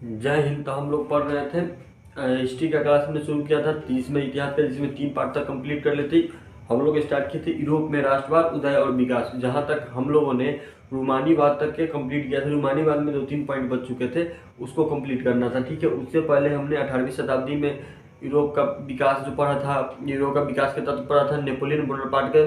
जय हिंद। तो हम लोग पढ़ रहे थे हिस्ट्री का क्लास हमने शुरू किया था 30 में इतिहास का, जिसमें 3 पार्ट तक कंप्लीट कर लेते। हम लोग स्टार्ट किए थे यूरोप में राष्ट्रवाद, उदय और विकास। जहाँ तक हम लोगों ने रूमानीवाद तक के कंप्लीट किया था। रूमानीवाद में 2-3 पॉइंट बच चुके थे, उसको कंप्लीट करना था। ठीक है, उससे पहले हमने 18वीं शताब्दी में यूरोप का विकास जो पढ़ा था, यूरोप का विकास के तत्व पढ़ा था। नेपोलियन बोनापार्ट के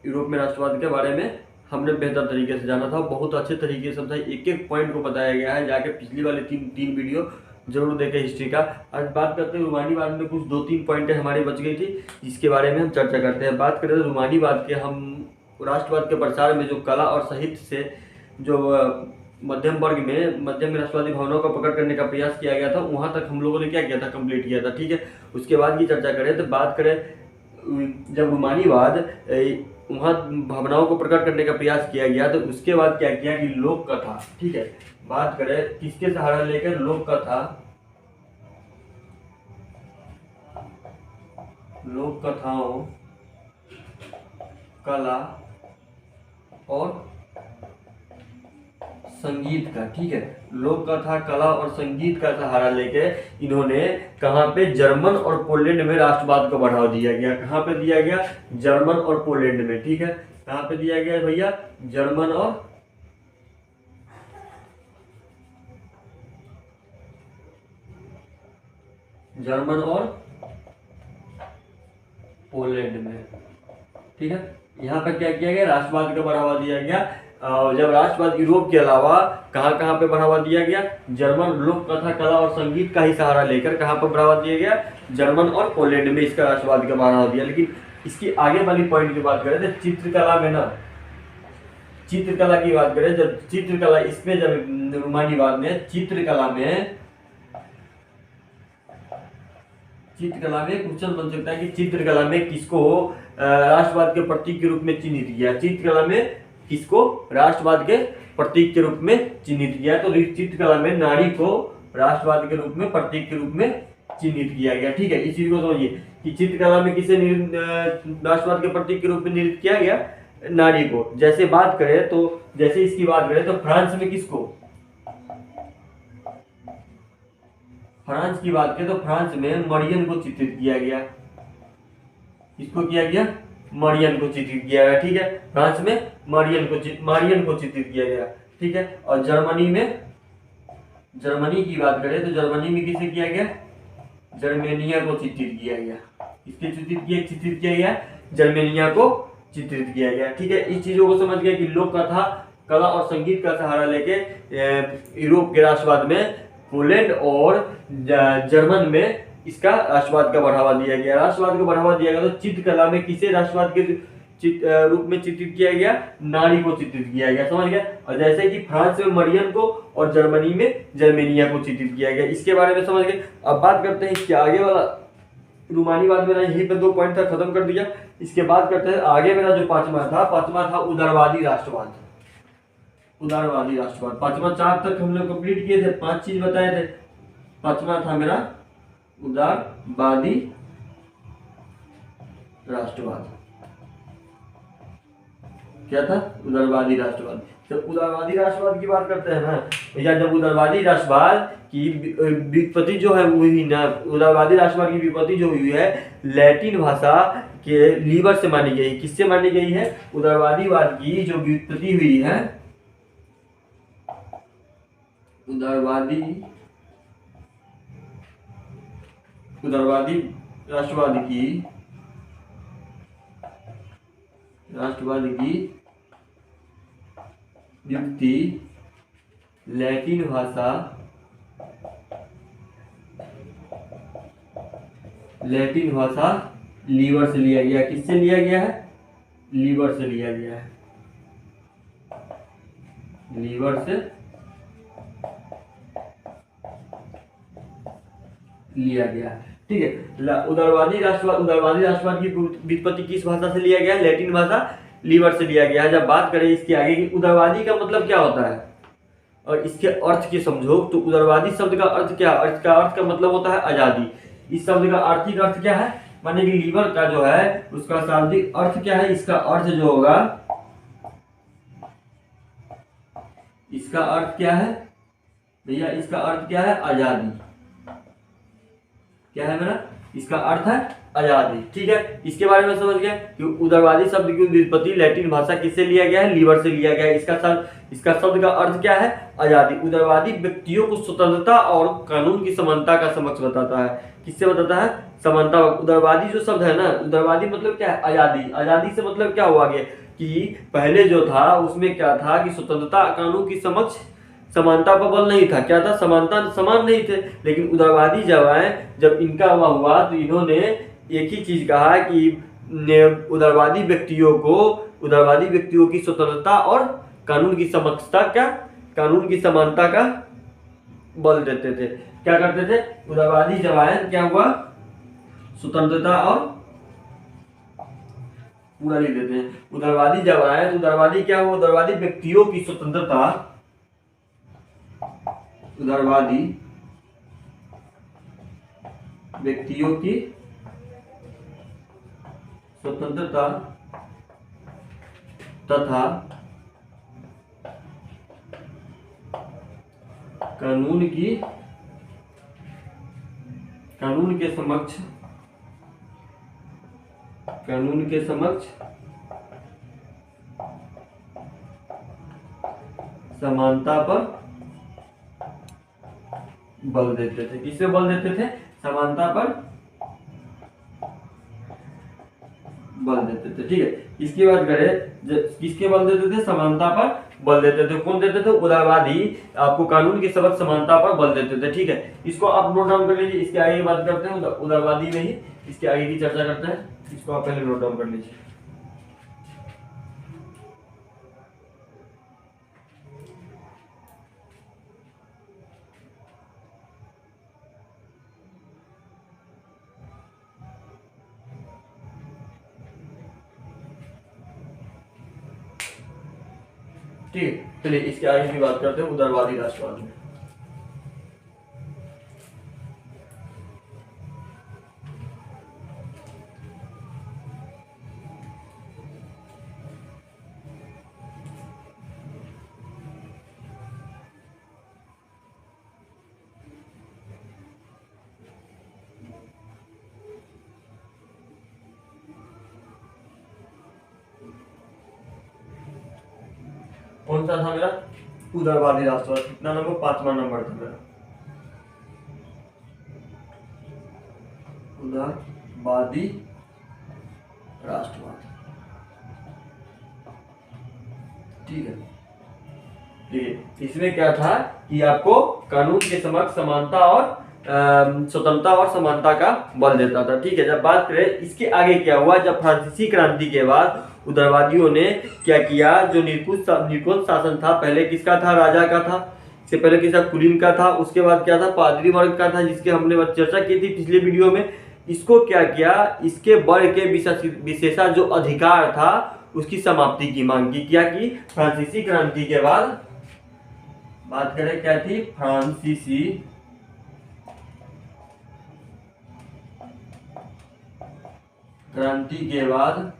यूरोप में राष्ट्रवाद के बारे में हमने बेहतर तरीके से जाना था, बहुत अच्छे तरीके से समझा। एक एक पॉइंट को बताया गया है, जाके पिछली वाले तीन वीडियो जरूर देखें हिस्ट्री का। आज बात करते हैं रूमानीवाद में कुछ 2-3 पॉइंट हमारी बच गई थी, जिसके बारे में हम चर्चा करते हैं। बात करें तो रूमानीवाद के, हम राष्ट्रवाद के प्रसार में जो कला और साहित्य से जो मध्यम वर्ग में मध्यम राष्ट्रवादी भावनाओं का पकड़ करने का प्रयास किया गया था, वहाँ तक हम लोगों ने क्या किया था, कंप्लीट किया था। ठीक है, उसके बाद की चर्चा करें तो बात करें जब रूमानीवाद वहाँ भावनाओं को प्रकट करने का प्रयास किया गया, तो उसके बाद क्या किया कि लोक कथा। ठीक है, बात करें किसके सहारा लेकर, लोक कथा, लोक कथाओं, कला और संगीत का। ठीक है, लोक कथा, कला और संगीत का सहारा लेके इन्होंने कहाँ पे, जर्मन और पोलैंड में राष्ट्रवाद को बढ़ावा दिया गया। कहाँ पे दिया गया, जर्मन और पोलैंड में। ठीक है, कहाँ पे दिया गया भैया, जर्मन और पोलैंड में। ठीक है, यहाँ पर क्या किया गया, राष्ट्रवाद को बढ़ावा दिया गया। जब राष्ट्रवाद यूरोप के अलावा कहाँ कहाँ पे बढ़ावा दिया गया, जर्मन, लोक कथा, कला और संगीत का ही सहारा लेकर कहाँ पर बढ़ावा दिया गया, जर्मन और पोलैंड में इसका राष्ट्रवाद का बढ़ावा दिया। लेकिन इसकी आगे वाली पॉइंट की बात करें तो चित्रकला में ना, चित्रकला की बात करें, जब चित्रकला इसमें, जब रूमानीवाद में चित्रकला में क्वेश्चन बन सकता है कि चित्रकला में किसको राष्ट्रवाद के प्रतीक के रूप में चिन्हित किया। चित्रकला में किसको राष्ट्रवाद के प्रतीक के रूप में चिन्हित किया, तो चित्रकला में नारी को राष्ट्रवाद के रूप में, प्रतीक के रूप में चिन्हित किया गया। ठीक है, इस चीज को समझिए कि चित्रकला में किसे राष्ट्रवाद के प्रतीक के रूप में निर्मित किया गया, नारी को। जैसे बात करें तो, जैसे इसकी बात करें तो फ्रांस में किसको, फ्रांस की बात करें तो फ्रांस में मरियन को चित्रित किया गया। किसको किया गया, मरियन को चित्रित किया गया। ठीक है, फ्रांस में मरियन को चित्रित किया गया। ठीक है, और जर्मनी में, जर्मनी की बात करें तो जर्मनी में किसे किया गया, जर्मेनिया को चित्रित किया गया। किसके चित्रित किया गया, जर्मेनिया को चित्रित किया गया। ठीक है, इस चीजों को समझ गया कि लोक कथा, कला और संगीत का सहारा लेके यूरोप के राष्ट्रवाद में पोलैंड और जर्मन में इसका राष्ट्रवाद का बढ़ावा दिया गया। राष्ट्रवाद को बढ़ावा दिया गया तो चित्रकला में किसे राष्ट्रवाद के रूप में चित्रित किया गया, नारी को चित्रित किया गया। समझ गया। और जैसे कि फ्रांस में मरियन को और जर्मनी में जर्मेनिया को चित्रित किया गया, इसके बारे में समझ गए। अब बात करते हैं इसके आगे वाला, रूमानीवाद मेरा यहीं पे 2 पॉइंट था, खत्म कर दिया। इसके बाद करते हैं आगे, मेरा जो पांचवा था उदारवादी राष्ट्रवाद। उदारवादी राष्ट्रवाद पांचवा, 4 तक हम लोग कंप्लीट किए थे, 5 चीज बताए थे। पांचवा था मेरा उदारवादी राष्ट्रवाद। क्या था, उदारवादी राष्ट्रवाद। जब उदारवादी राष्ट्रवाद की बात करते हैं ना भैया, जब उदारवादी राष्ट्रवाद की व्युत्पत्ति जो है हुई ना, उदारवादी राष्ट्रवाद की व्युत्पत्ति जो हुई है लैटिन भाषा के लीवर से मानी गई। किससे मानी गई है, उदारवादीवाद की जो व्युत्पत्ति हुई है, उदारवादी राष्ट्रवाद की युक्ति लैटिन भाषा लीवर से लिया गया। किससे लिया गया है, लीवर से लिया गया है, लीवर से लिया गया है। ठीक है, उदारवादी राष्ट्रवाद की व्युत्पत्ति किस भाषा से लिया गया है, लैटिन भाषा, लीवर से लिया गया है। जब बात करें इसके आगे की, उदारवादी का मतलब क्या होता है और इसके अर्थ की समझो, तो उदारवादी शब्द का अर्थ क्या, अर्थ का मतलब होता है आजादी। इस शब्द का आर्थिक अर्थ क्या है, माने कि लीवर का जो है उसका शाब्दिक अर्थ क्या है, इसका अर्थ जो होगा, इसका अर्थ क्या है, भैया इसका अर्थ क्या है? आजादी। क्या है मेरा? इसका अर्थ है आजादी। ठीक है, इसके बारे में समझ गए कि उदारवादी शब्द की व्युत्पत्ति लैटिन भाषा किससे लिया गया है? लीवर से लिया गया है। इसका शब्द का अर्थ क्या है? आजादी। उदारवादी व्यक्तियों को स्वतंत्रता और कानून की समानता का समक्ष बताता है। किससे बताता है? समानता। उदारवादी जो शब्द है ना, उदारवादी मतलब क्या है? आजादी। आजादी से मतलब क्या हुआ आगे कि पहले जो था उसमें क्या था कि स्वतंत्रता कानून की समक्ष समानता पर बल नहीं था। क्या था? समानता, समान नहीं थे। लेकिन उदारवादी जब आए, जब इनका हुआ तो इन्होंने एक ही चीज कहा कि उदारवादी व्यक्तियों की स्वतंत्रता और कानून की समक्षता, क्या कानून की समानता का बल देते थे। क्या करते थे? उदारवादी जब आए क्या हुआ? स्वतंत्रता और पूरा लिख देते हैं। उदारवादी जब आए तो उदारवादी क्या हुआ? उदारवादी व्यक्तियों की स्वतंत्रता, उदारवादी व्यक्तियों की स्वतंत्रता तथा कानून के समक्ष समानता पर बल देते थे। किससे बल देते थे? समानता पर बल देते थे। ठीक है, इसकी बात करें, किसके बल देते थे? समानता पर बल देते थे। कौन देते थे? उदारवादी आपको कानून के सबक समानता पर बल देते थे। ठीक है, इसको आप नोट डाउन कर लीजिए। इसके आगे की बात करते हैं उदारवादी में ही, इसके आगे की चर्चा करते हैं। इसको आप पहले नोट डाउन कर लीजिए। ठीक, चलिए इसके आगे की बात करते हैं उदारवादी राष्ट्रवाद में। कौन सा था मेरा? उदारवादी राष्ट्रवाद। कितना नंबर? 5वां नंबर था मेरा उदारवादी राष्ट्रवाद। ठीक है, इसमें क्या था कि आपको कानून के समक्ष समानता और स्वतंत्रता और समानता का बल देता था। ठीक है, जब बात करें इसके आगे क्या हुआ, जब फ्रांसीसी क्रांति के बाद उदारवादियों ने क्या किया, जो निरंकुश शासन था, पहले किसका था? राजा का था। इससे पहले किसका? कुलीन का था। उसके बाद क्या था? पादरी वर्ग का था, जिसके हमने चर्चा की थी पिछले वीडियो में। इसको क्या किया? इसके वर्ग के विशेषा जो अधिकार था उसकी समाप्ति की मांग की। क्या की? फ्रांसीसी क्रांति के बाद बात करें क्या थी? फ्रांसीसी क्रांति के बाद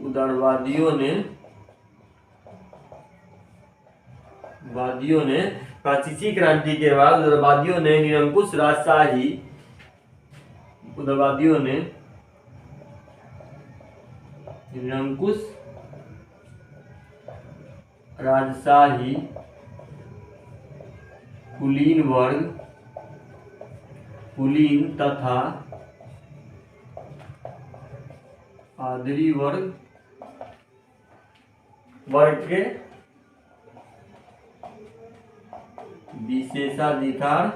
उदारवादियों ने फ्रांसीसी क्रांति के बाद उदारवादियों ने निरंकुश राजशाही, उदारवादियों ने निरंकुश राजशाही, कुलीन वर्ग, कुलीन तथा पादरी वर्ग के विशेषाधिकार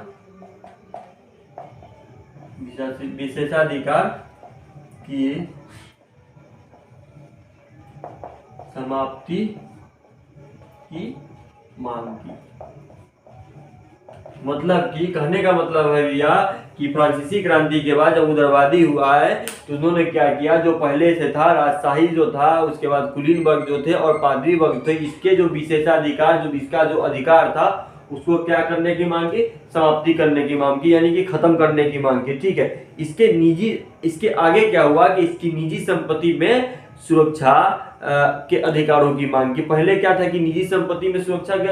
की समाप्ति की मांग की। मतलब कि कहने का मतलब है भैया कि फ्रांसीसी क्रांति के बाद जब उदारवादी हुआ है तो उन्होंने क्या किया, जो पहले से था राजशाही जो था, उसके बाद कुलीन वर्ग जो थे और पादरी वर्ग थे, इसके जो विशेषाधिकार, जो इसका जो अधिकार था उसको क्या करने की मांग की? समाप्ति करने की मांग की, यानी कि खत्म करने की मांग की। ठीक है, इसके आगे क्या हुआ कि इसकी निजी संपत्ति में सुरक्षा के अधिकारों की मांग की। पहले क्या था कि निजी संपत्ति में सुरक्षा का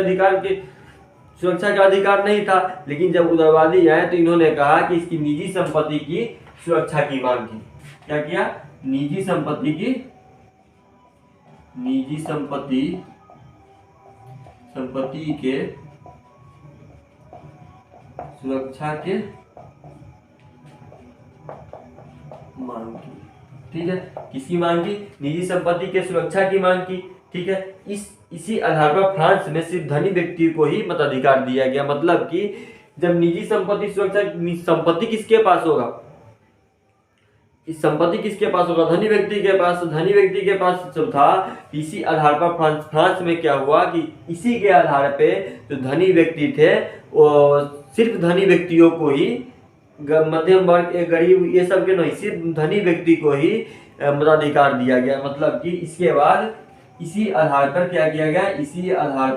अधिकार नहीं था, लेकिन जब उदारवादी आए तो इन्होंने कहा कि इसकी निजी संपत्ति की सुरक्षा की मांग की। क्या किया? निजी संपत्ति के सुरक्षा के मांग की। ठीक है, किसकी मांग की? निजी संपत्ति के सुरक्षा की मांग की। ठीक है, इसी आधार पर फ्रांस में सिर्फ धनी व्यक्ति को ही मताधिकार दिया गया। मतलब कि जब निजी संपत्ति सुरक्षा, संपत्ति किसके पास होगा? इस संपत्ति किसके पास होगा? धनी व्यक्ति के पास। धनी व्यक्ति के पास जो था, इसी आधार पर फ्रांस में क्या हुआ कि इसी के आधार पे जो धनी व्यक्ति थे वो सिर्फ धनी व्यक्तियों को ही, मध्यम वर्ग, गरीब, ये सब के नहीं, सिर्फ धनी व्यक्ति को ही मताधिकार दिया गया। मतलब कि इसके बाद इसी आधार पर क्या किया गया? इसी आधार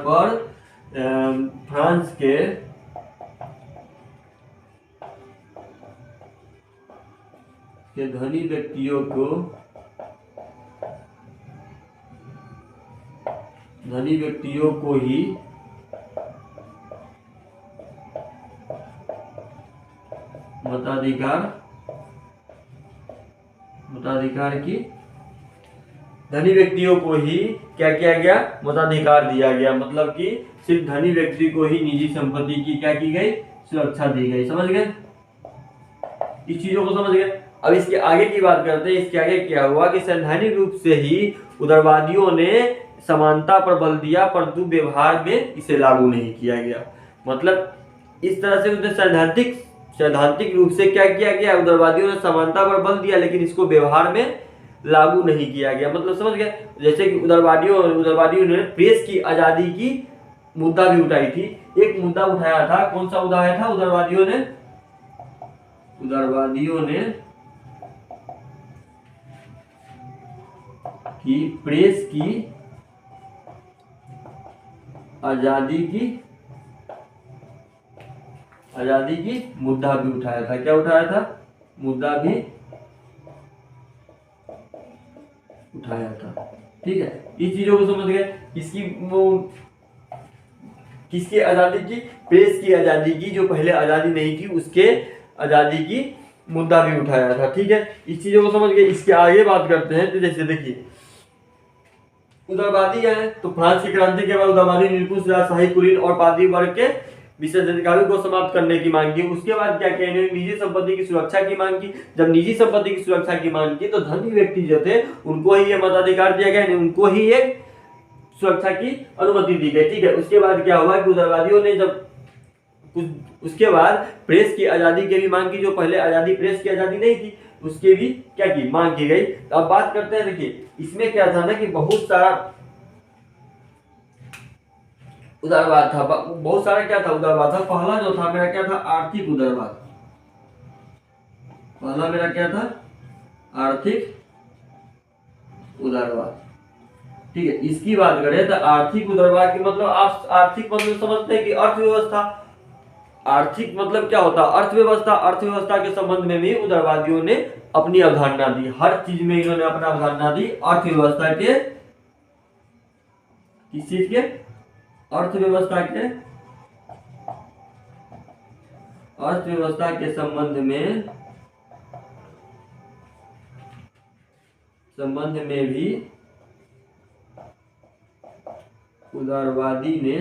पर फ्रांस के धनी व्यक्तियों को ही मताधिकार की, धनी व्यक्तियों को ही क्या किया गया? मताधिकार दिया गया। मतलब कि सिर्फ धनी व्यक्ति को ही निजी संपत्ति की क्या की गई? सुरक्षा दी गई। समझ गए? इस चीजों को समझ गए। अब इसके आगे की बात करते हैं। इसके आगे क्या हुआ कि सैद्धांतिक रूप से ही उदारवादियों ने समानता पर बल दिया, परंतु व्यवहार में इसे लागू नहीं किया गया। मतलब इस तरह से उन्हें सैद्धांतिक रूप से क्या किया गया? उदारवादियों ने समानता पर बल दिया, लेकिन इसको व्यवहार में लागू नहीं किया गया। मतलब समझ गए? जैसे कि उदारवादियों ने प्रेस की आजादी की मुद्दा भी उठाई थी। एक मुद्दा उठाया था, कौन सा उठाया था? उदारवादियों ने कि प्रेस की आजादी की मुद्दा भी उठाया था। क्या उठाया था? मुद्दा भी उठाया था। ठीक है, इस चीजों को समझ गए। किसकी आजादी की? प्रेस की आजादी की, जो पहले आजादी नहीं थी उसके आजादी की मुद्दा भी उठाया था। ठीक है, इस चीजों को समझ गए। इसके आगे बात करते हैं। तो जैसे देखिए, उदारवादी है तो फ्रांस की क्रांति के बाद उदारवादी निरंकुश राजशाही कुलीन और पादी वर्ग के विशेषाधिकारों को समाप्त करने की मांग की। उसके बाद क्या किया? निजी संपत्ति की सुरक्षा की मांग की। जब निजी संपत्ति की सुरक्षा की मांग की तो धनी व्यक्ति जो थे उनको ही ये मताधिकार दिया गया, उनको ही एक सुरक्षा की अनुमति दी गई। ठीक है, उसके बाद क्या हुआ कि उदारवादियों ने उसके बाद प्रेस की आजादी की भी मांग की। जो पहले आजादी, प्रेस की आजादी नहीं थी, उसके भी क्या की? मांग की गई। अब बात करते हैं। देखिए, इसमें क्या था ना कि बहुत सारा उदारवाद था। बहुत सारा क्या था? उदारवाद था। पहला जो था मेरा क्या था? आर्थिक उदारवाद। पहला मेरा क्या था? आर्थिक उदारवाद। ठीक है, इसकी बात करें तो आर्थिक उदारवाद की मतलब आप आर्थिक मतलब समझते हैं कि अर्थव्यवस्था। आर्थिक मतलब क्या होता है? अर्थव्यवस्था। अर्थव्यवस्था के संबंध में भी उदारवादियों ने अपनी अवधारणा दी। हर चीज में इन्होंने अपना अवधारणा दी। अर्थव्यवस्था के, किस चीज के? अर्थव्यवस्था के संबंध में भी उदारवादी ने,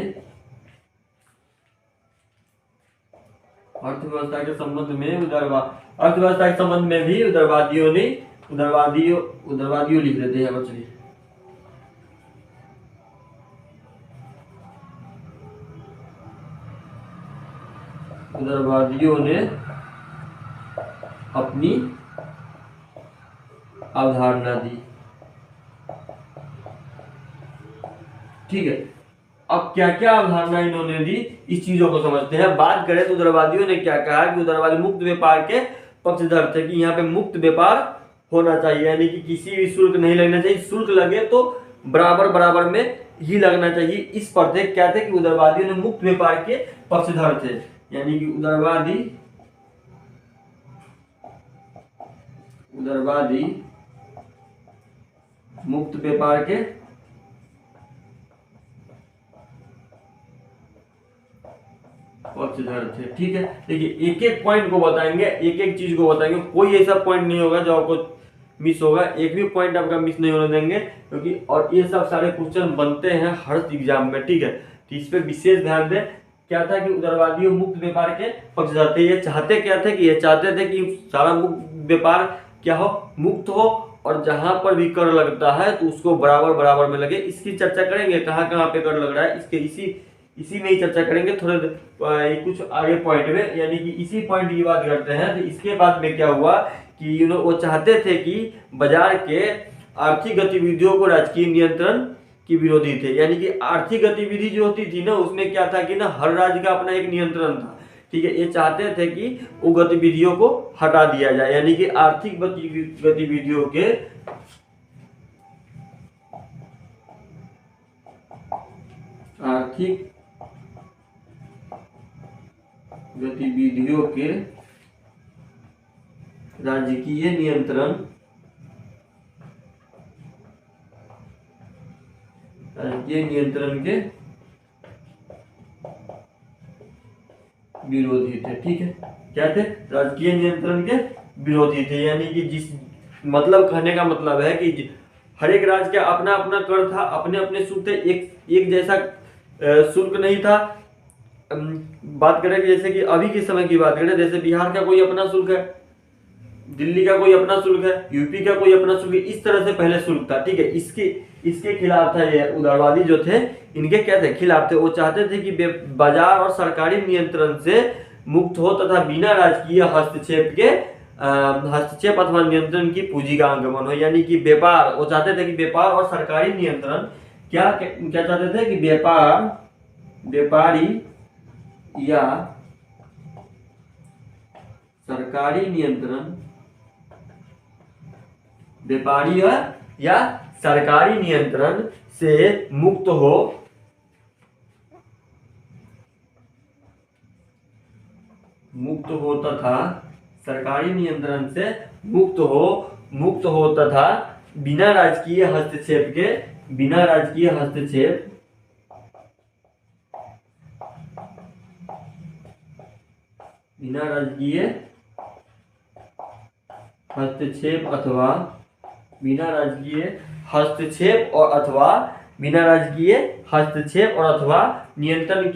अर्थव्यवस्था के संबंध में भी उदारवादियों लिख देते हैं बच्चे। उदारवादियों ने अपनी अवधारणा दी। ठीक है, अब क्या क्या अवधारणा इन्होंने दी, इस चीजों को समझते हैं। बात करें तो उदारवादियों ने क्या कहा कि उदारवादी मुक्त व्यापार के पक्षधर थे, कि यहाँ पे मुक्त व्यापार होना चाहिए, यानी कि किसी भी शुल्क नहीं लगना चाहिए। शुल्क लगे तो बराबर में ही लगना चाहिए। इस पर थे क्या थे कि उदारवादियों ने मुक्त व्यापार के पक्षधर थे, यानी कि उदारवादी उदारवादी मुक्त व्यापार के पक्षधर थे। ठीक है, देखिए एक एक पॉइंट को बताएंगे, एक एक चीज को बताएंगे, कोई ऐसा पॉइंट नहीं होगा जो आपको मिस होगा, एक भी पॉइंट आपका मिस नहीं होने देंगे, क्योंकि और ये सब सारे क्वेश्चन बनते हैं हर एग्जाम में। ठीक है, तो इस पे विशेष ध्यान दें। क्या था कि उदारवादी मुक्त व्यापार के पक्षधर थे। ये चाहते क्या थे कि ये चाहते थे कि सारा मुक्त व्यापार क्या हो, मुक्त हो, और जहां पर भी कर लगता है तो उसको बराबर बराबर में लगे। इसकी चर्चा करेंगे कहाँ कहाँ पे कर लग रहा है, इसके इसी में ही चर्चा करेंगे थोड़े कुछ आगे पॉइंट में, यानी कि इसी पॉइंट की बात करते हैं। तो इसके बाद में क्या हुआ कि वो चाहते थे कि बाजार के आर्थिक गतिविधियों को राजकीय नियंत्रण की विरोधी थे। यानी कि आर्थिक गतिविधि जो होती थी ना, उसमें क्या था कि ना हर राज्य का अपना एक नियंत्रण था। ठीक है, ये चाहते थे कि वो गतिविधियों को हटा दिया जाए, यानी कि आर्थिक गतिविधियों के राजकीय नियंत्रण के विरोधी थे। ठीक है, क्या थे, राजकीय नियंत्रण के विरोधी थे। यानी कि जिस मतलब कहने का मतलब है कि हर एक राज्य का अपना अपना कर था, अपने अपने शुल्क थे, एक जैसा शुल्क नहीं था। बात करें कि जैसे कि अभी के समय की बात करें, जैसे बिहार का कोई अपना शुल्क है, दिल्ली का कोई अपना शुल्क है, यूपी का कोई अपना शुल्क है, इस तरह से पहले शुल्क था। ठीक है, इसके खिलाफ था ये उदारवादी जो थे, इनके क्या थे, खिलाफ थे। वो चाहते थे कि बाजार और सरकारी नियंत्रण से मुक्त हो तथा बिना राजकीय हस्तक्षेप अथवा नियंत्रण की पूंजी का आगमन हो। यानी कि व्यापार, वो चाहते थे कि व्यापार और सरकारी नियंत्रण क्या चाहते थे कि व्यापारी या सरकारी नियंत्रण, व्यापारी या सरकारी नियंत्रण से मुक्त हो तथा सरकारी नियंत्रण से मुक्त हो तथा बिना राजकीय हस्तक्षेप अथवा नियंत्रण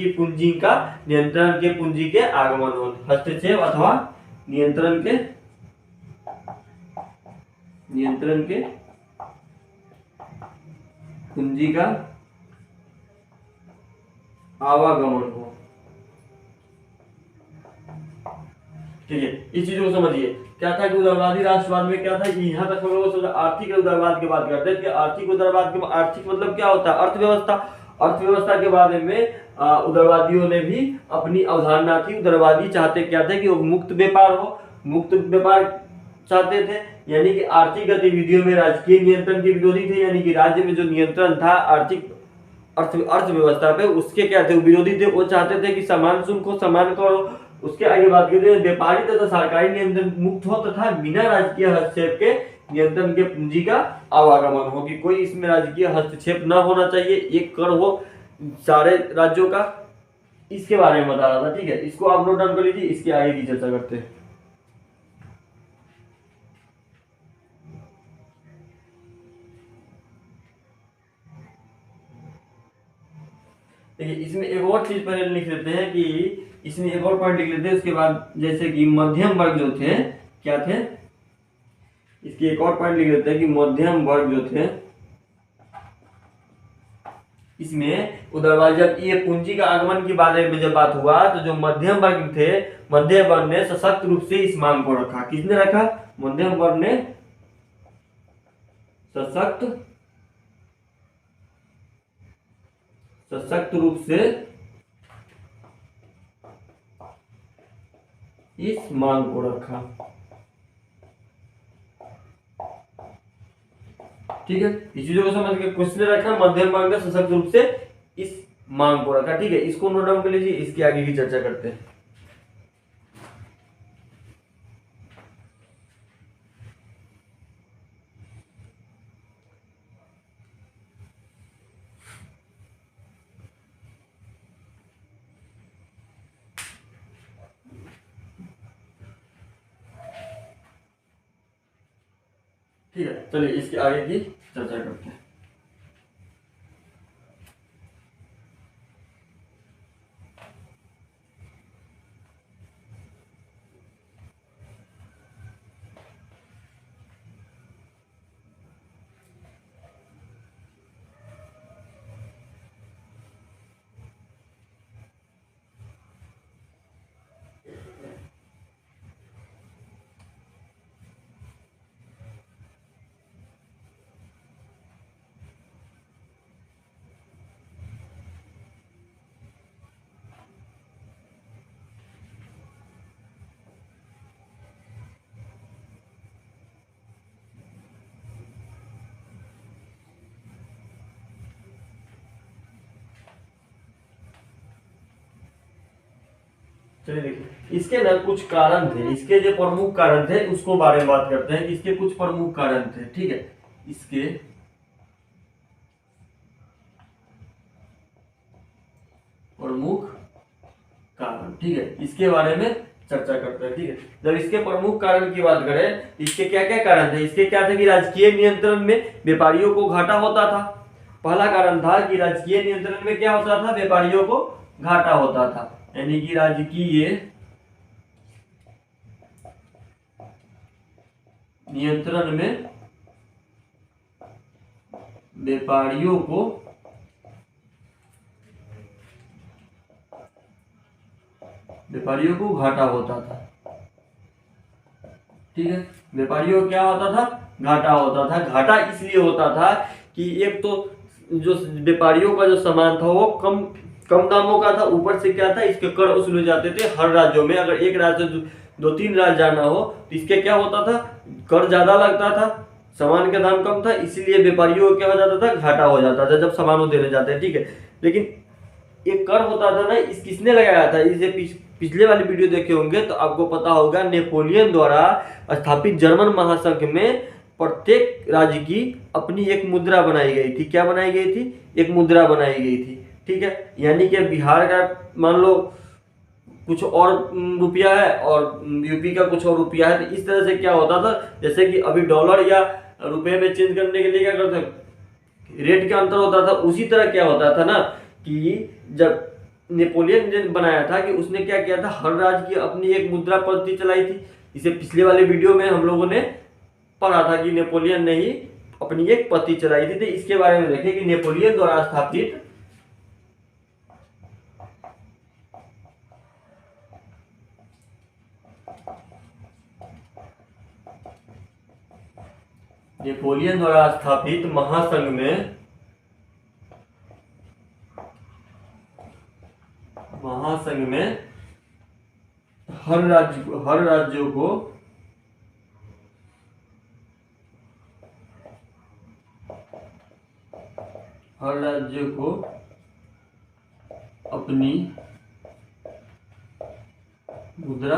की पूंजी के आगमन हो। हस्तक्षेप अथवा नियंत्रण के पूंजी का आवागमन हो। ठीक है, इस चीज को समझिए। क्या था कि उदारवादी राष्ट्रवाद में क्या था कि यहाँ तक हम लोग आर्थिक उदारवाद की बात करते हैं कि आर्थिक मतलब क्या होता है, अर्थव्यवस्था के बारे में उदारवादियों ने भी अपनी अवधारणा थी। उदारवादी चाहते क्या थे कि वो मुक्त व्यापार चाहते थे, यानी कि आर्थिक गतिविधियों में राजकीय नियंत्रण के विरोधी थे। यानी कि राज्य में जो नियंत्रण था आर्थिक अर्थव्यवस्था पे, उसके क्या थे, विरोधी थे। वो चाहते थे कि समान शुल्क को समान करो। उसके आगे बात करते हैं व्यापारी तथा सरकारी नियंत्रण मुक्त हो तथा बिना राजकीय हस्तक्षेप के नियंत्रण के पूंजी का आवागमन हो, कि कोई इसमें राजकीय हस्तक्षेप न होना चाहिए, एक कर हो सारे राज्यों का। इसके बारे में बता रहा था। ठीक है, इसको आप नोट डाउन कर लीजिए, इसके आगे की चर्चा करते हैं। देखिए, इसमें एक और चीज पहले लिख लेते हैं कि इसमें एक और पॉइंट लिख लेते हैं। उसके बाद जैसे कि मध्यम वर्ग जो थे, क्या थे, इसकी एक और पॉइंट लिख लेते हैं कि मध्यम वर्ग जो थे, इसमें उदारवाद, जब ये पूंजी का आगमन के बारे में जब बात हुआ तो जो मध्यम वर्ग थे, मध्यम वर्ग ने सशक्त रूप से इस मांग को रखा। किसने रखा, मध्यम वर्ग ने सशक्त रूप से इस मांग को रखा। ठीक है, इस चीजों को समझ के क्वेश्चन रखा, मध्यम वर्ग ने सशक्त रूप से इस मांग को रखा। ठीक है, इसको नोट डाउन कर लीजिए, इसके आगे की चर्चा करते हैं। ठीक है, चलिए इसके आगे की चर्चा करते हैं। चलिए देखिए, इसके ना कुछ कारण थे, इसके जो प्रमुख कारण थे उसको बारे में बात करते हैं। इसके कुछ प्रमुख कारण थे, ठीक है। इसके प्रमुख कारण, ठीक है, इसके बारे में चर्चा करते हैं। ठीक है, जब इसके प्रमुख कारण की बात करें, इसके क्या क्या कारण थे। इसके क्या थे कि राजकीय नियंत्रण में व्यापारियों को घाटा होता था। पहला कारण था कि राजकीय नियंत्रण में क्या होता था, व्यापारियों को घाटा होता था। यानी कि राजकीय नियंत्रण में व्यापारियों को घाटा होता था। ठीक है, व्यापारियों को क्या होता था, घाटा होता था। घाटा इसलिए होता था कि एक तो जो व्यापारियों का जो सामान था वो कम दामों का था, ऊपर से क्या था, इसके कर वसूले जाते थे हर राज्यों में। अगर एक राज्य दो तीन राज्य जाना हो तो इसके क्या होता था, कर ज्यादा लगता था, सामान का दाम कम था, इसलिए व्यापारियों को क्या हो जाता था, घाटा हो जाता था जब सामान वो देने जाते हैं। ठीक है, लेकिन एक कर होता था ना, इस किसने लगाया था, इसे पिछले वाली वीडियो देखे होंगे तो आपको पता होगा, नेपोलियन द्वारा स्थापित जर्मन महासंघ में प्रत्येक राज्य की अपनी एक मुद्रा बनाई गई थी। क्या बनाई गई थी, एक मुद्रा बनाई गई थी। ठीक है, यानी कि बिहार का मान लो कुछ और रुपया है और यूपी का कुछ और रुपया है, तो इस तरह से क्या होता था, जैसे कि अभी डॉलर या रुपए में चेंज करने के लिए क्या करते हैं, रेट का अंतर होता था। उसी तरह क्या होता था ना कि जब नेपोलियन ने बनाया था कि उसने क्या किया था, हर राज्य की अपनी एक मुद्रा पद्धति चलाई थी। इसे पिछले वाले वीडियो में हम लोगों ने पढ़ा था कि नेपोलियन ने ही अपनी एक पद्धति चलाई थी। तो इसके बारे में देखें कि नेपोलियन द्वारा स्थापित महासंघ में हर राज्य को अपनी मुद्रा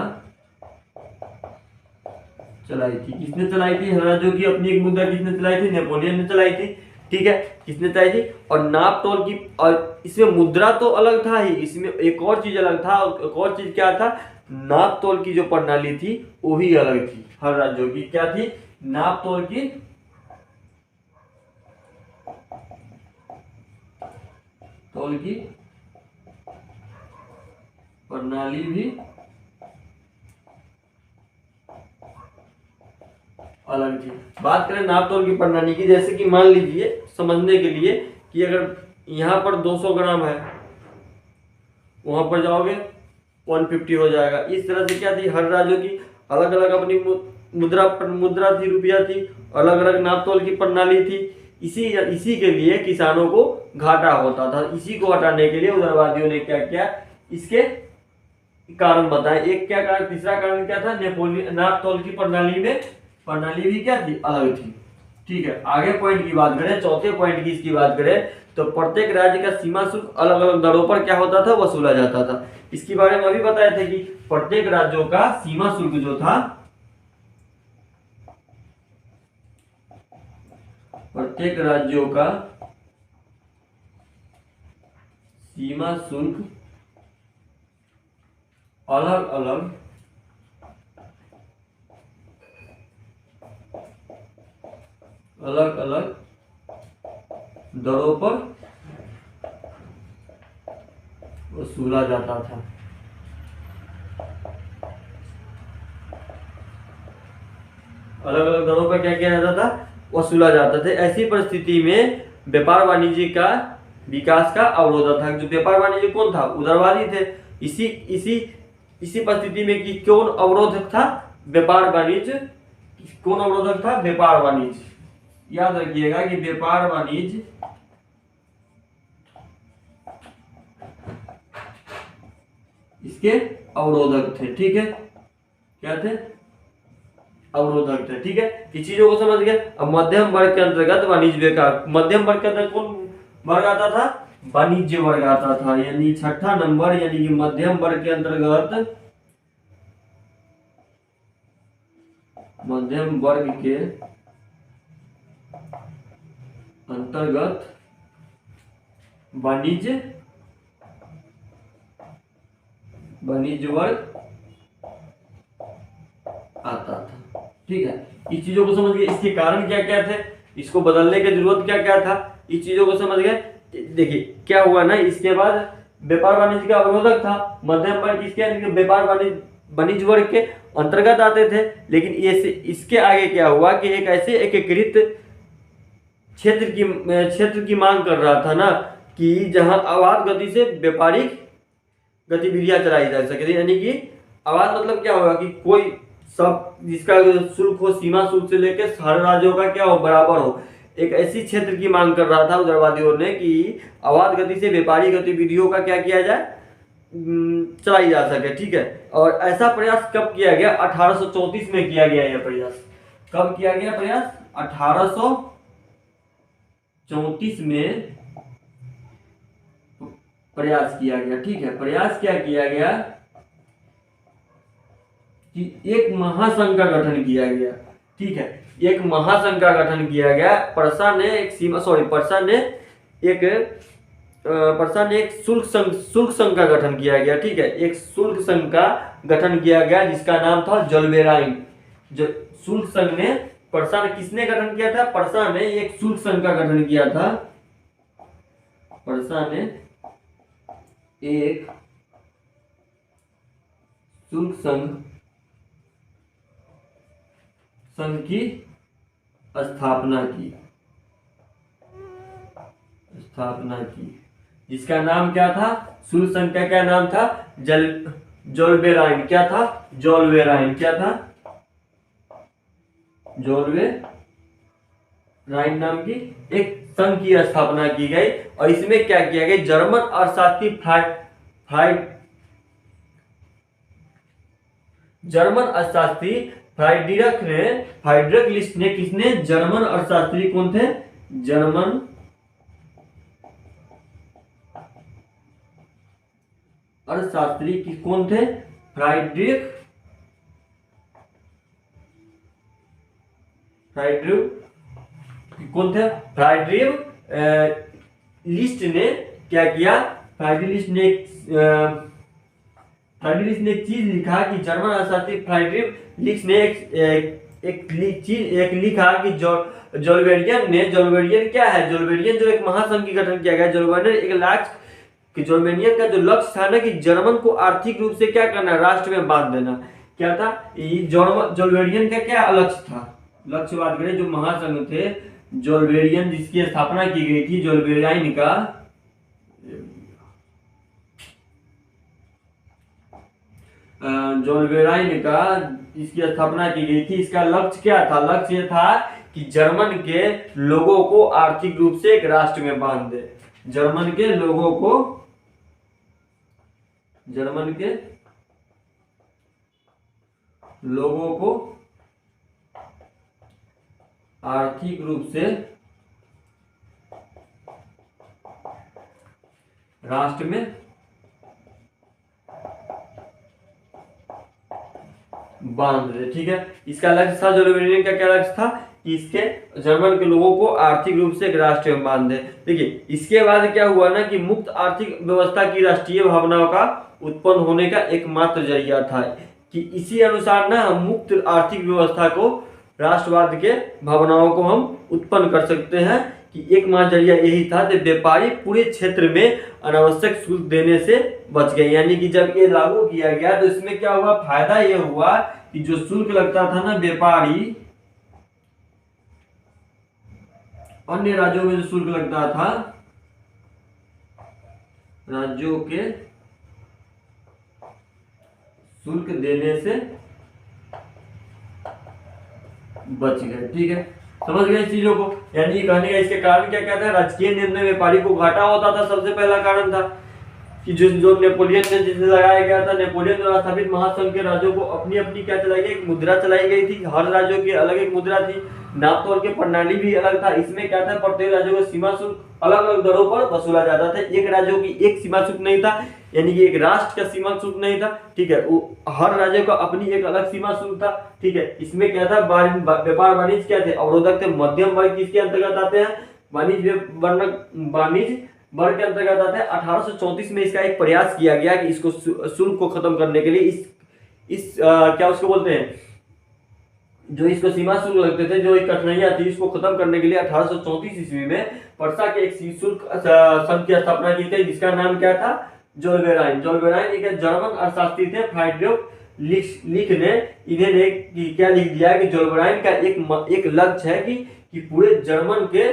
चलाई थी। किसने चलाई थी, हर राज्यों की अपनी एक मुद्रा किसने चलाई थी, नेपोलियन ने चलाई थी। ठीक है, किसने चलाई थी, और नाप तोल की, और इसमें मुद्रा तो अलग था ही, इसमें एक और चीज अलग था। एक और चीज क्या था, नाप तोल की जो प्रणाली थी वो ही अलग थी। हर राज्यों की क्या थी, नाप तोल की प्रणाली भी अलग थी। बात करें नाप तोल की प्रणाली की, जैसे कि मान लीजिए समझने के लिए कि अगर यहाँ पर 200 ग्राम है, वहां पर जाओगे 150 हो जाएगा। इस तरह से क्या थी, हर राज्यों की अलग अलग अपनी मुद्रा थी, रुपया थी, अलग अलग नाप तोल की प्रणाली थी। इसी के लिए किसानों को घाटा होता था। इसी को हटाने के लिए उदारवादियों ने क्या किया, इसके कारण बताए। एक क्या कारण, तीसरा कारण क्या था, नेपोलियन नाप तोल की प्रणाली भी क्या थी, अलग थी। ठीक है, आगे पॉइंट की बात करें, चौथे पॉइंट की इसकी बात करें तो प्रत्येक राज्य का सीमा शुल्क अलग अलग दरों पर क्या होता था, वसूला जाता था। इसके बारे में अभी बताए थे कि प्रत्येक राज्यों का सीमा शुल्क जो था, प्रत्येक राज्यों का सीमा शुल्क अलग अलग अलग अलग दरों पर वसूला जाता था। अलग अलग दरों पर क्या किया जाता था, वसूला जाता था। ऐसी परिस्थिति में व्यापार वाणिज्य का विकास का अवरोध था। जो व्यापार वाणिज्य कौन था, उदारवादी थे। इसी इसी इसी परिस्थिति में कि कौन अवरोधक था, व्यापार वाणिज्य। कौन अवरोधक था, व्यापार वाणिज्य। याद रखिएगा कि व्यापार वाणिज्य इसके अवरोधक थे। ठीक है, क्या थे, अवरोधक थे। ठीक है, इस चीजों को समझ गए। अब मध्यम वर्ग के अंतर्गत वाणिज्य विकास। मध्यम वर्ग के अंतर्गत कौन वर्ग आता था, वाणिज्य वर्ग आता था। यानी छठा नंबर, यानी कि मध्यम वर्ग के अंतर्गत, मध्यम वर्ग के अंतर्गत वाणिज्य वर्ग आता था। ठीक है, इस चीजों को समझ गए। इसके कारण क्या क्या थे, इसको बदलने की जरूरत क्या क्या था, इस चीजों को समझ गए। देखिए क्या हुआ ना, इसके बाद व्यापार वाणिज्य का अवरोधक था। मध्यम वर्ग इसके व्यापार वाणिज्य वर्ग के अंतर्गत आते थे। लेकिन इसके आगे क्या हुआ कि एक ऐसे एकीकृत क्षेत्र की मांग कर रहा था ना, कि जहां अबाध गति से व्यापारिक गतिविधियां चलाई जा सके। यानी कि अबाध मतलब क्या होगा कि कोई सब जिसका शुल्क हो, सीमा शुल्क से लेकर सारे राज्यों का क्या हो, बराबर हो। एक ऐसी क्षेत्र की मांग कर रहा था उदारवादियों ने कि अबाध गति से व्यापारिक गतिविधियों का क्या किया जाए, चलाई जा सके। ठीक है, और ऐसा प्रयास कब किया गया, 1834 में किया गया। यह प्रयास कब किया गया, प्रयास 1834 में प्रयास किया गया। ठीक है, प्रयास क्या किया गया कि एक महासंघ का गठन किया गया। ठीक है, एक महासंघ का गठन किया गया। पर्सा ने एक शुल्क संघ का गठन किया गया। ठीक है, एक शुल्क संघ का गठन किया गया जिसका नाम था जोल्बेराइन। जो शुल्क संघ ने, पर्सा ने किसने गठन किया था, पर्सा ने एक शुल्क संघ का गठन किया था। पर्सा ने एक शुल्क संघ की स्थापना की जिसका नाम क्या था, शुल्क संघ का क्या नाम था, जोल्बेराइन। क्या था, जोल्बेराइन। क्या था, जोल्बेराइन नाम की एक संघ की स्थापना की गई। और इसमें क्या किया गया, जर्मन अर्थशास्त्री फ्राइडरिख लिस्ट ने, किसने, जर्मन अर्थशास्त्री कौन थे, जर्मन अर्थशास्त्री कौन थे, फ्राइडरिख कौन थे, फ्राइडरिख लिस्ट ने क्या किया, फ्राइडरिख लिस्ट ने एक चीज लिखा कि जर्मन अर्थशास्त्री फ्राइडरिख लिस्ट ने एक लिखा कि जोल्बेरियन क्या है, जोल्बेरियन जो एक महासंघ की गठन किया गया। जोल्बेरियन का जो लक्ष्य था ना कि जर्मन को आर्थिक रूप से क्या करना, राष्ट्र में बांध देना। क्या था, जोल्बेरियन का क्या लक्ष्य था, लक्ष्य बात करें, जो महासंघ थे जोल्बेरियन जिसकी स्थापना की गई थी, जोल्बेराइन का इसकी स्थापना की गई थी। इसका लक्ष्य क्या था, लक्ष्य ये था कि जर्मन के लोगों को आर्थिक रूप से एक राष्ट्र में बांध दे। जर्मन के लोगों को आर्थिक रूप से राष्ट्र में बांध दे। ठीक है, इसका लक्ष्य था, जोल्बेरियन का क्या लक्ष्य था कि इसके जर्मन के लोगों को आर्थिक रूप से एक राष्ट्र में बांध दे। देखिए इसके बाद क्या हुआ ना कि मुक्त आर्थिक व्यवस्था की राष्ट्रीय भावनाओं का उत्पन्न होने का एकमात्र जरिया था कि इसी अनुसार ना हम मुक्त आर्थिक व्यवस्था को राष्ट्रवाद के भावनाओं को हम उत्पन्न कर सकते हैं कि एकमात्र जरिया यही था कि व्यापारी पूरे क्षेत्र में अनावश्यक शुल्क देने से बच गए। यानी कि जब ये लागू किया गया तो इसमें क्या हुआ, फायदा ये हुआ कि जो शुल्क लगता था ना व्यापारी, अन्य राज्यों में जो शुल्क लगता था, राज्यों के शुल्क देने से बच गए। ठीक है, समझ गए इस चीजों को। यानी ये कहने का इसके कारण क्या कहते हैं, राजकीय निर्णय व्यापारी को घाटा होता था, सबसे पहला कारण था कि जो नेपोलियन ने जिसे लगाया गया था, नेपोलियन द्वारा स्थापित महासंघ के राज्यों को अपनी अपनी क्या चलाई गई, एक मुद्रा चलाई गई थी। हर राज्यों की अलग एक मुद्रा थी, नाप तोल के प्रणाली भी अलग था। इसमें क्या था, प्रत्येक राज्यों का सीमा शुल्क अलग अलग दरों पर वसूला जाता था। एक राज्यों की एक सीमा शुल्क नहीं था, यानी कि एक राष्ट्र का सीमा शुल्क नहीं था। ठीक है, वो हर राज्य का अपनी एक अलग सीमा शुल्क था। ठीक है, इसमें क्या था, व्यापार वाणिज्य क्या थे, अवरोधक थे। मध्यम वर्ग किसके अंतर्गत आते हैं, वाणिज्य वर्ग के अंतर्गत आते हैं। 1834 में इसका एक प्रयास किया गया कि इसको शुल्क को खत्म करने के लिए क्या उसको बोलते हैं, जो इसको सीमा शुल्क लगते थे, जो एक कठिनाइयां थी, इसको खत्म करने के लिए 1834 ईस्वी में पर्सा के एक शुल्क संघ की स्थापना की गई, जिसका नाम क्या था, जोलबेराइन। जोलबेराइन एक जर्मन अर्थशास्त्री थे, फ्राइड्रिख लिख ने इन्हें क्या लिख दिया कि जोलबेराइन का एक लक्ष्य है कि पूरे जर्मन के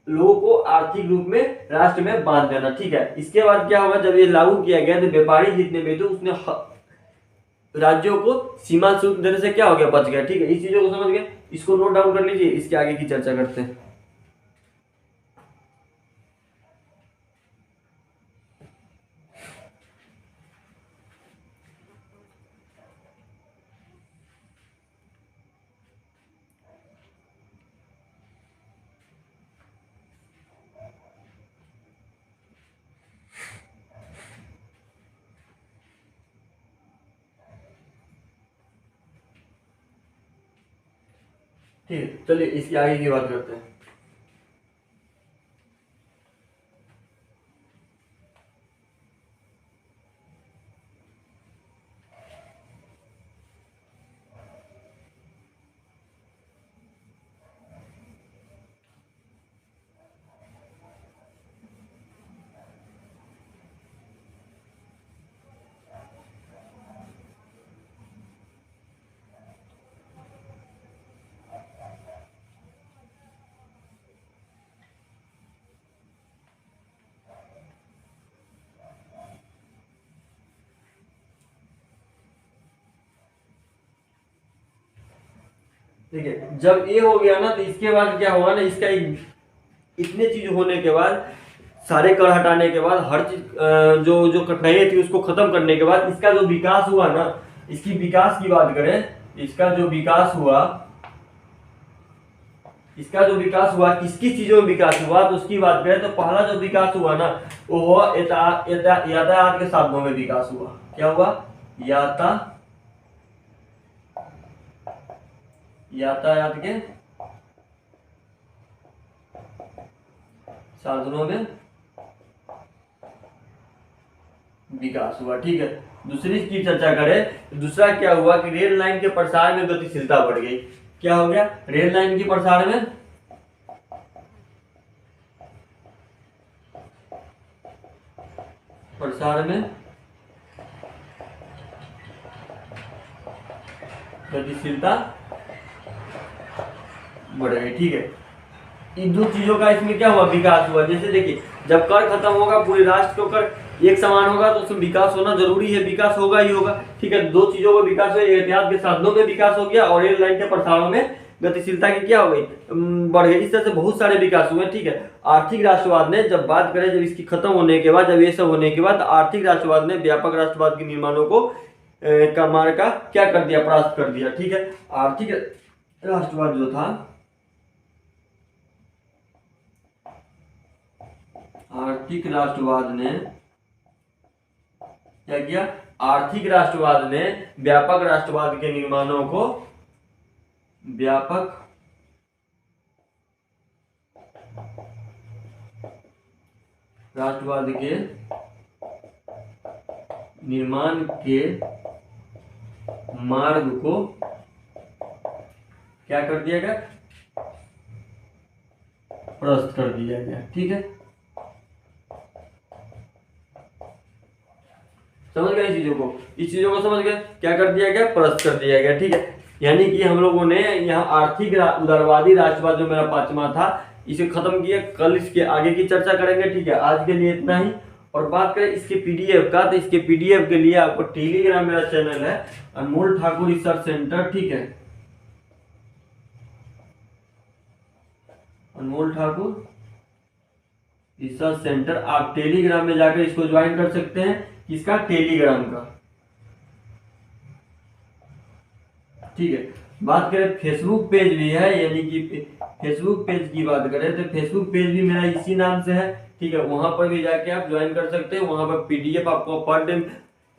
लोगों को आर्थिक रूप में राष्ट्र में बांध देना। ठीक है, इसके बाद क्या होगा, जब ये लागू किया गया तो व्यापारी जितने भी थे उसने राज्यों को सीमा शुल्क देने से क्या हो गया, बच गया। ठीक है, इस चीजों को समझ गए, इसको नोट डाउन कर लीजिए, इसके आगे की चर्चा करते हैं। ठीक है, चलिए इसके आगे की बात करते हैं। ठीक है, जब ये हो गया ना तो इसके बाद क्या होगा ना, इसका इतने चीज होने के बाद, सारे कर हटाने के बाद, हर चीज जो जो कठिनाइयां थी उसको खत्म करने के बाद, इसका जो विकास हुआ ना, इसकी विकास की बात करें, इसका जो विकास हुआ, किस किस चीजों में विकास हुआ, तो उसकी बात करें तो पहला जो विकास हुआ ना, वो हुआ यातायात के साधनों में विकास हुआ। क्या हुआ, यातायात के साधनों में विकास हुआ। ठीक है, दूसरी की चर्चा करें, दूसरा क्या हुआ कि रेल लाइन के प्रसार में गतिशीलता बढ़ गई। क्या हो गया, रेल लाइन के प्रसार में गतिशीलता बढ़ गई। ठीक है, इन दो चीजों का इसमें क्या हुआ, विकास हुआ। जैसे देखिए, जब कर खत्म होगा, पूरे राष्ट्र का कर एक समान होगा तो उसमें विकास होना जरूरी है, विकास होगा ही होगा। ठीक है, दो चीजों का विकास हुआ, यातायात के साधनों में विकास हो गया और रेल लाइन के प्रसारों में गतिशीलता की क्या हो गई, बढ़ गई। इस तरह से बहुत सारे विकास हुए। ठीक है, आर्थिक राष्ट्रवाद ने, जब बात करें, जब इसकी खत्म होने के बाद, जब ये सब होने के बाद, आर्थिक राष्ट्रवाद ने व्यापक राष्ट्रवाद के निर्माणों को का मार्ग का क्या कर दिया, परास्त कर दिया। ठीक है, आर्थिक राष्ट्रवाद जो था, आर्थिक राष्ट्रवाद ने क्या किया, आर्थिक राष्ट्रवाद ने व्यापक राष्ट्रवाद के निर्माणों को, व्यापक राष्ट्रवाद के निर्माण के मार्ग को क्या कर दिया गया, परास्त कर दिया गया। ठीक है, समझ गए चीजों को, इस चीजों को समझ गए, क्या कर दिया गया, परास्त कर दिया गया। ठीक है, यानी कि हम लोगों ने यहाँ आर्थिक उदारवादी राष्ट्रवाद जो मेरा 5वां था इसे खत्म किया। कल इसके आगे की चर्चा करेंगे। ठीक है, आज के लिए इतना ही। और बात करें इसके पीडीएफ का, तो इसके पीडीएफ के लिए आपको टेलीग्राम मेरा चैनल है अनमोल ठाकुर रिसर्च सेंटर। ठीक है, अनमोल ठाकुर रिसर्च सेंटर, आप टेलीग्राम में जाकर इसको ज्वाइन कर सकते हैं। किसका, टेलीग्राम का। ठीक है, बात करें फेसबुक पेज भी है, यानी कि फेसबुक पेज की बात करें तो फेसबुक पेज भी मेरा इसी नाम से है। ठीक है, वहां पर भी जाके आप ज्वाइन कर सकते हैं। वहां पर पीडीएफ आपको पर डे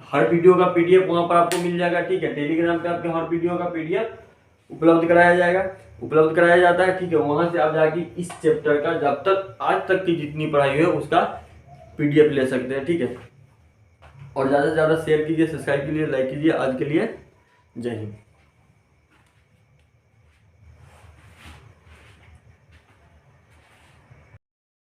हर वीडियो का पीडीएफ वहां पर आपको मिल जाएगा। ठीक है, टेलीग्राम पे आपके हर वीडियो का पीडीएफ उपलब्ध कराया जाता है। ठीक है, वहां से आप जाके इस चैप्टर का जब तक आज तक की जितनी पढ़ाई हुई है उसका पीडीएफ ले सकते हैं। ठीक है, और ज्यादा से ज्यादा शेयर कीजिए, सब्सक्राइब कीजिए, लाइक कीजिए। आज के लिए जय हिंद।